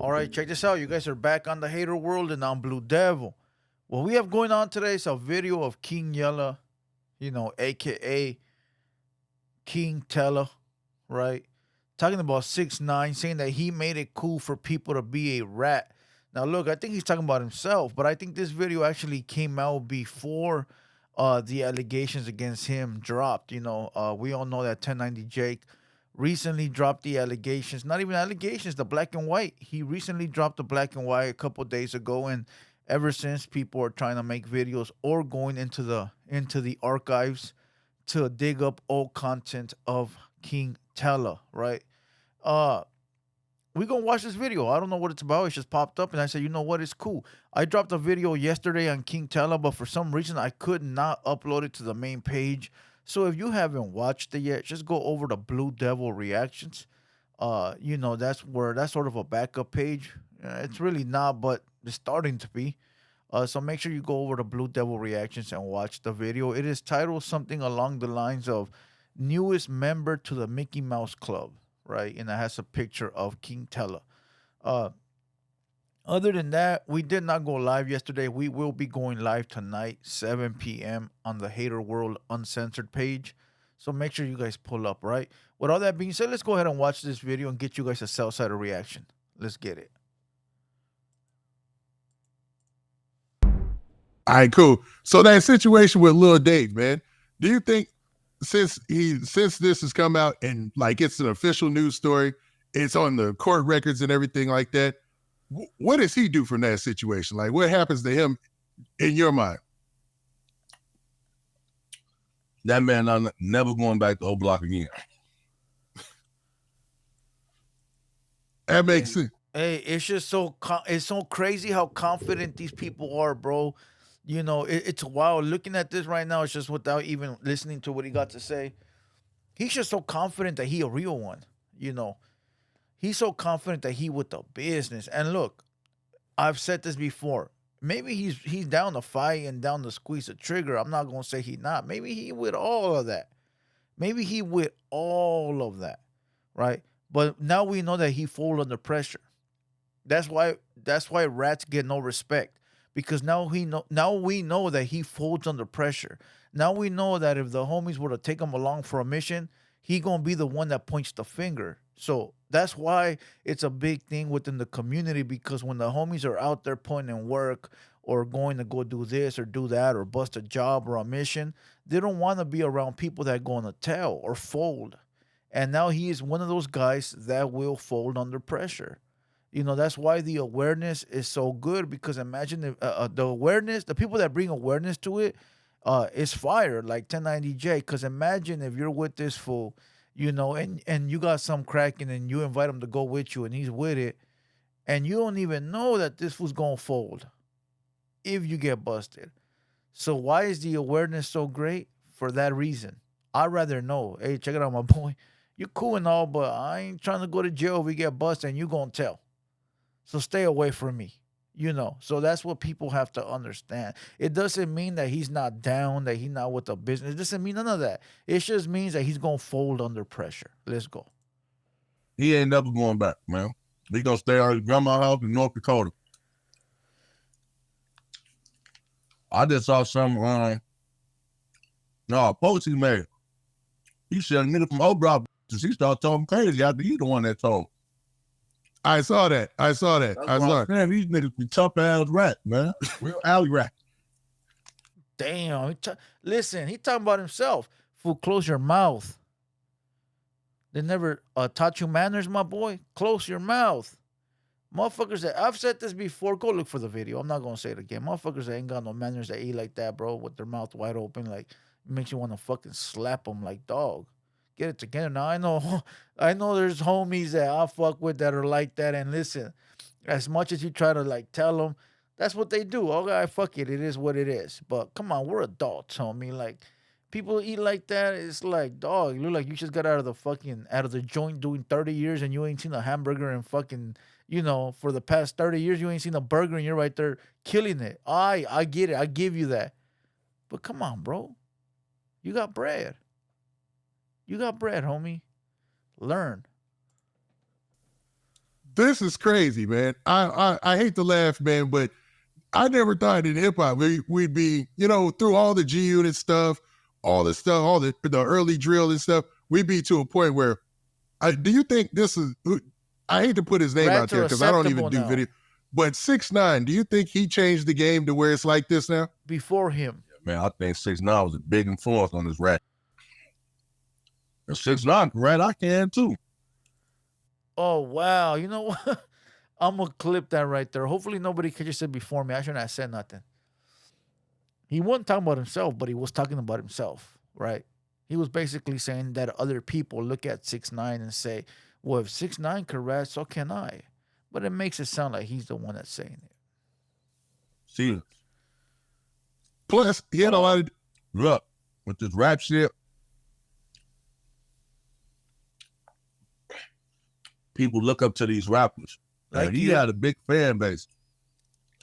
All right, check this out. You guys are back on the Hater World and I'm Blue Devil. What we have going on today is a video of King Yella, aka King Tella, right? Talking about 6ix9ine, saying that he made it cool for people to be a rat. Now, look, I think he's talking about himself, but I think this video actually came out before the allegations against him dropped. We all know that 1090 Jake recently dropped the allegations, not even allegations, the black and white. He recently dropped the black and white a couple days ago, and ever since people are trying to make videos or going into the archives to dig up old content of King Tella, right? Uh we gonna watch this video. I don't know what it's about. It just popped up, and I said, you know what? It's cool. I dropped a video yesterday on King Tella, but for some reason I could not upload it to the main page. So if you haven't watched it yet, just go over to Blue Devil Reactions. That's sort of a backup page. It's really not, but it's starting to be. So make sure you go over to Blue Devil Reactions and watch the video. It is titled something along the lines of "Newest Member to the Mickey Mouse Club," right? And it has a picture of King Tella. Uh, Other than that, we did not go live yesterday. We will be going live tonight, 7 p.m. on the Hater World Uncensored page. So make sure you guys pull up, right? With all that being said, let's go ahead and watch this video and get you guys a Southside reaction. Let's get it. All right, cool. So that situation with Lil Dave, man, do you think since this has come out and like it's an official news story, it's on the court records and everything like that, what does he do from that situation? Like, what happens to him in your mind? That man, I'm never going back to O Block again. That makes sense. Hey, it's just it's so crazy how confident these people are, bro. It's wild looking at this right now. It's just without even listening to what he got to say. He's just so confident that he a real one. You know, he's so confident that he with the business. And look, I've said this before. Maybe he's down to fight and down to squeeze the trigger. I'm not gonna say he not. Maybe he with all of that. Maybe he with all of that, right? But now we know that he fold under pressure. That's why rats get no respect because now we know that he folds under pressure. Now we know that if the homies were to take him along for a mission, he gonna be the one that points the finger. So that's why it's a big thing within the community because when the homies are out there putting in work or going to go do this or do that or bust a job or a mission, they don't want to be around people that going to tell or fold. And now he is one of those guys that will fold under pressure. That's why the awareness is so good because imagine if the awareness, the people that bring awareness to it, is fire like 1090J. Because imagine if you're with this fool, and you got some cracking and you invite him to go with you and he's with it, and you don't even know that this fool's gonna fold if you get busted. So why is the awareness so great? For that reason. I'd rather know. Hey, check it out, my boy. You cool and all, but I ain't trying to go to jail if we get busted and you gonna tell. So stay away from me. So that's what people have to understand. It doesn't mean that he's not down, that he's not with the business. It doesn't mean none of that. It just means that he's gonna fold under pressure. Let's go. He ain't never going back, man. He gonna stay at his grandma's house in North Dakota. I just saw some no, a post he made. He said a nigga from O Block, he started talking crazy after he the one that told. I saw that. I saw that. That's I why saw I'm it. saying these niggas be tough ass rat, man. Real alley rat. Damn. Listen, he talking about himself. Fool, close your mouth. They never taught you manners, my boy. Close your mouth. Motherfuckers that I've said this before, go look for the video. I'm not gonna say it again. Motherfuckers that ain't got no manners that eat like that, bro, with their mouth wide open, like it makes you want to fucking slap them like dog. Get it together. Now I know, I know there's homies that I fuck with that are like that. And listen, as much as you try to like tell them, that's what they do. Okay, fuck it. It is what it is. But come on, we're adults, homie. Like people eat like that. It's like dog. You look like you just got out of the joint doing 30 years and you ain't seen a hamburger in fucking for the past 30 years, you ain't seen a burger and you're right there killing it. I get it. I give you that. But come on, bro. You got bread. You got bread, homie. Learn. This is crazy, man. I hate to laugh, man, but I never thought in hip hop we'd be, through all the G Unit stuff, all the early drill and stuff, we'd be to a point where, do you think this is? I hate to put his name out Rats there are because I don't even acceptable do now. video. But 6ix9ine, do you think he changed the game to where it's like this now? Before him. Man, I think 6ix9ine was a big influence on this rat. And 6ix9ine can rat, I can too. Oh, wow. You know what? I'm going to clip that right there. Hopefully nobody catches it before me. I shouldn't have said nothing. He wasn't talking about himself, but he was talking about himself, right? He was basically saying that other people look at 6ix9ine and say, well, if 6ix9ine can rat, so can I. But it makes it sound like he's the one that's saying it. See, Plus, he had a lot of. look, with this rap shit, people look up to these rappers. Like And he you. had a big fan base.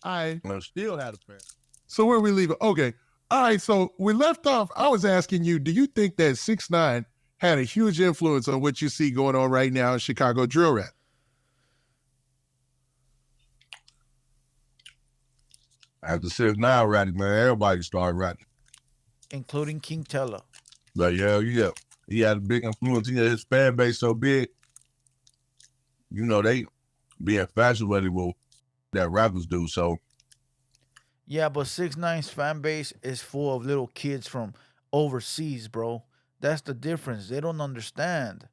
I. And still had a fan. So where we leave it? Okay. All right. So we left off. I was asking you, do you think that 6ix9ine had a huge influence on what you see going on right now in Chicago drill rap? After 6ix9ine rapping, man, everybody started rapping. Including King Tella. Like, yeah. He had a big influence. He had his fan base so big. They be infatuated with that rappers do. So, Yeah, but 6ix9ine's fan base is full of little kids from overseas, bro. That's the difference. They don't understand.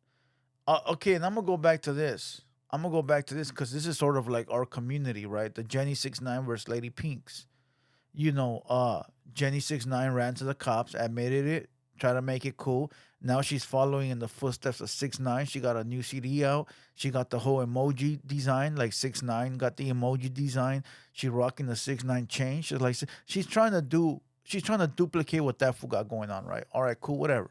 Okay, and I'm going to go back to this. Because this is sort of like our community, right? The Jenny 6ix9ine versus Lady Pinks. Jenny 6ix9ine ran to the cops, admitted it, tried to make it cool. Now she's following in the footsteps of 6ix9ine. She got a new CD out. She got the whole emoji design, like 6ix9ine got the emoji design. She rocking the 6ix9ine chain. She's trying to duplicate what that fool got going on, right? All right, cool, whatever.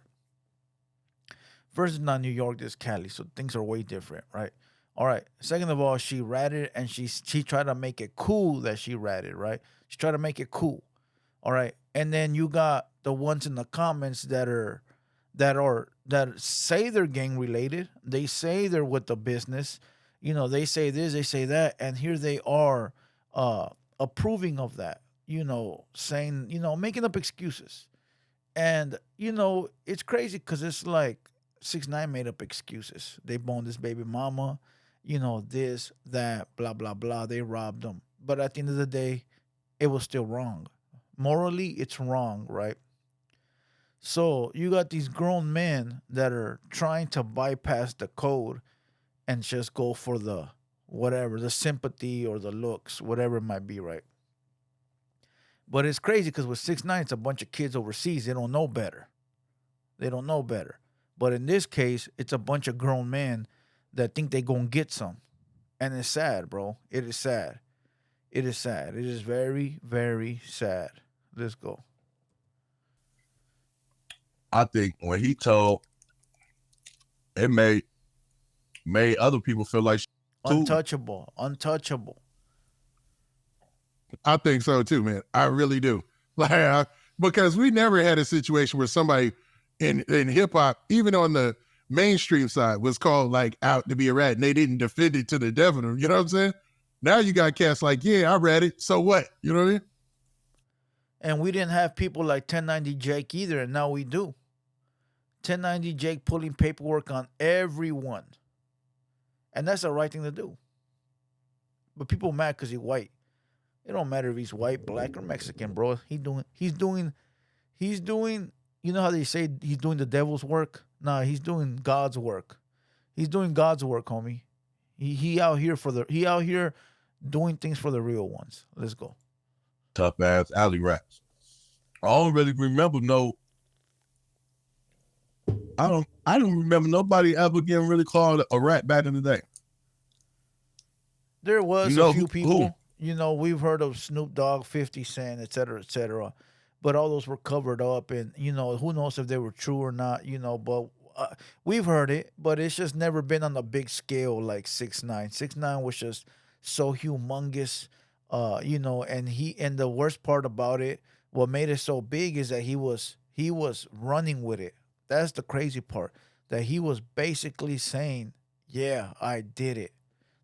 First, it's not New York, this Cali, so things are way different, right? All right. Second of all, she ratted and she tried to make it cool that she ratted, right? She tried to make it cool. All right. And then you got the ones in the comments that say they're gang related. They say they're with the business. They say this, they say that, and here they are approving of that, saying, making up excuses. And, it's crazy because it's like 6ix9ine made up excuses. They boned this baby mama, this, that, blah, blah, blah. They robbed them. But at the end of the day, it was still wrong. Morally, it's wrong, right? So you got these grown men that are trying to bypass the code and just go for the whatever, the sympathy or the looks, whatever it might be, right? But it's crazy because with 6ix9ine, it's a bunch of kids overseas. They don't know better. But in this case, it's a bunch of grown men that think they gonna get some. And it's sad, bro. It is sad. It is sad. It is very, very sad. Let's go. I think when he told, it made other people feel like Untouchable. I think so too, man. I really do. Because we never had a situation where somebody in hip hop, even on the mainstream side, was called out to be a rat, and they didn't defend it to the death of them. You know what I'm saying? Now you got cats like, yeah, I read it. So what? You know what I mean? And we didn't have people like 1090 Jake either, and now we do. 1090 Jake pulling paperwork on everyone. And that's the right thing to do. But people mad because he's white. It don't matter if he's white, black, or Mexican, bro. He's doing, you know how they say he's doing the devil's work? Nah, he's doing God's work. He's doing God's work, homie. He out here doing things for the real ones. Let's go. tough ass alley rats. I don't really remember I don't remember nobody ever getting really called a rat back in the day. There was You know a few who- people. We've heard of Snoop Dogg, 50 Cent, et cetera, et cetera. But all those were covered up, and who knows if they were true or not. But we've heard it, but it's just never been on a big scale like 6ix9ine. 6ix9ine was just so humongous, and the worst part about it, what made it so big is that he was running with it. That's the crazy part. That he was basically saying, "Yeah, I did it."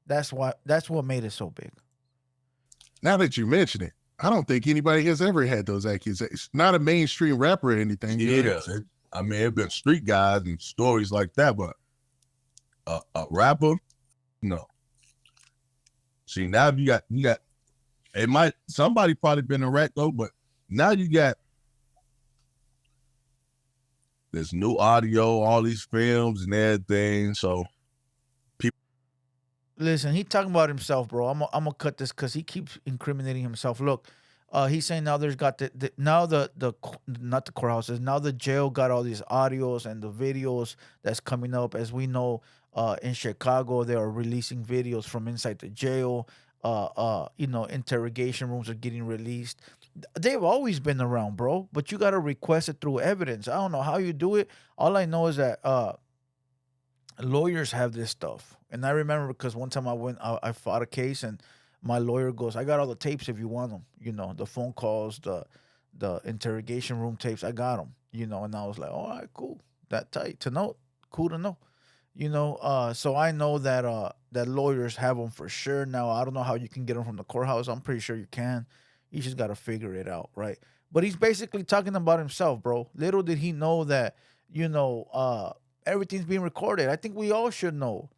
That's what made it so big. Now that you mention it, I don't think anybody has ever had those accusations. Not a mainstream rapper or anything. Yeah, I mean, it's been street guys and stories like that, but a rapper, no. See, now you got it might somebody probably been a rat though, but now you got this new audio, all these films and everything. So Listen, he talking about himself, bro. I'm gonna cut this because he keeps incriminating himself. Look, he's saying now there's got now the not the courthouses, now the jail got all these audios and the videos that's coming up. As we know, in Chicago they are releasing videos from inside the jail. Interrogation rooms are getting released. They've always been around, bro. But you gotta request it through evidence. I don't know how you do it. All I know is that lawyers have this stuff. And I remember because one time I fought a case and my lawyer goes, I got all the tapes if you want them, the phone calls, the interrogation room tapes, I got them, and I was like, all right, cool. That tight to know, cool to know, so I know that that lawyers have them for sure. Now, I don't know how you can get them from the courthouse. I'm pretty sure you can. You just got to figure it out, right? But he's basically talking about himself, bro. Little did he know that, everything's being recorded. I think we all should know.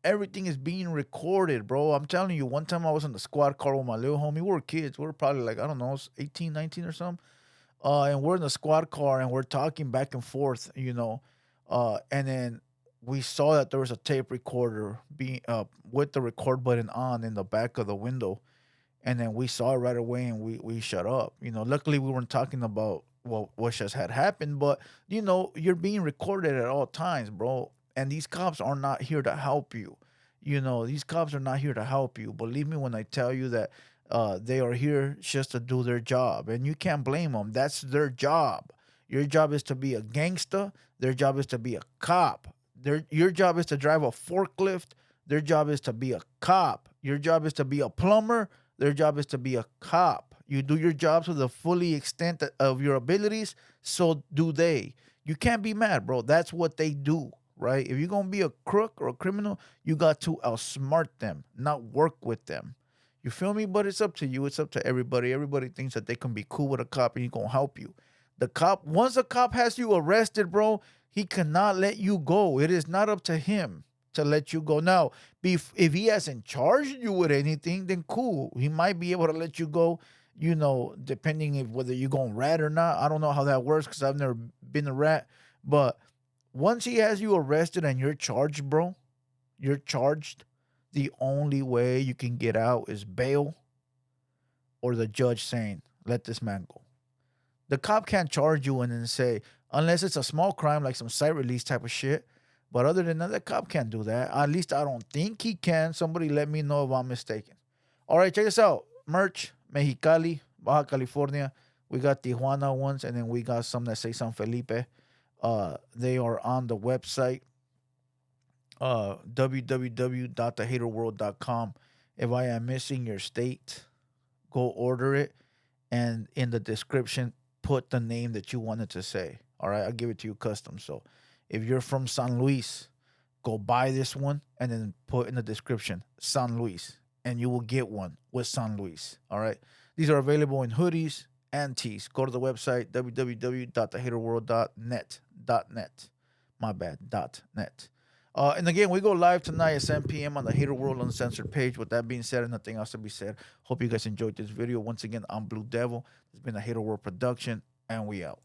Everything is being recorded, bro. I'm telling you, one time I was in the squad car with my little homie. We were kids. We were probably like, I don't know, 18, 19 or something. And we're in the squad car and we're talking back and forth, and then we saw that there was a tape recorder being with the record button on in the back of the window. And then we saw it right away and we shut up. Luckily we weren't talking about what just had happened, but you're being recorded at all times, bro. And these cops are not here to help you. These cops are not here to help you. Believe me when I tell you that they are here just to do their job. And you can't blame them. That's their job. Your job is to be a gangster. Their job is to be a cop. Your job is to drive a forklift. Their job is to be a cop. Your job is to be a plumber. Their job is to be a cop. You do your job to the fully extent of your abilities, so do they. You can't be mad, bro. That's what they do, right? If you're going to be a crook or a criminal, you got to outsmart them, not work with them. You feel me? But it's up to you. It's up to everybody. Everybody thinks that they can be cool with a cop and he's going to help you. Once a cop has you arrested, bro, he cannot let you go. It is not up to him to let you go. Now, if he hasn't charged you with anything, then cool. He might be able to let you go, depending on whether you're going rat or not. I don't know how that works because I've never been a rat. But once he has you arrested and you're charged, bro, you're charged. The only way you can get out is bail or the judge saying, let this man go. The cop can't charge you and then say, unless it's a small crime like some site release type of shit. But other than that, the cop can't do that. At least I don't think he can. Somebody let me know if I'm mistaken. All right, check this out. Merch, Mexicali, Baja California. We got Tijuana ones, and then we got some that say San Felipe. They are on the website, www.TheHaterWorld.com. If I am missing your state, go order it. And in the description, put the name that you wanted to say. All right, I'll give it to you custom. So if you're from San Luis, go buy this one and then put in the description San Luis, and you will get one with San Luis. All right, these are available in hoodies and tees. Go to the website www.thehaterworld.net. My bad, .net. And again, we go live tonight at 7 p.m. on the Hater World Uncensored page. With that being said, and nothing else to be said, hope you guys enjoyed this video. Once again, I'm Blue Devil. It's been a Hater World production, and we out.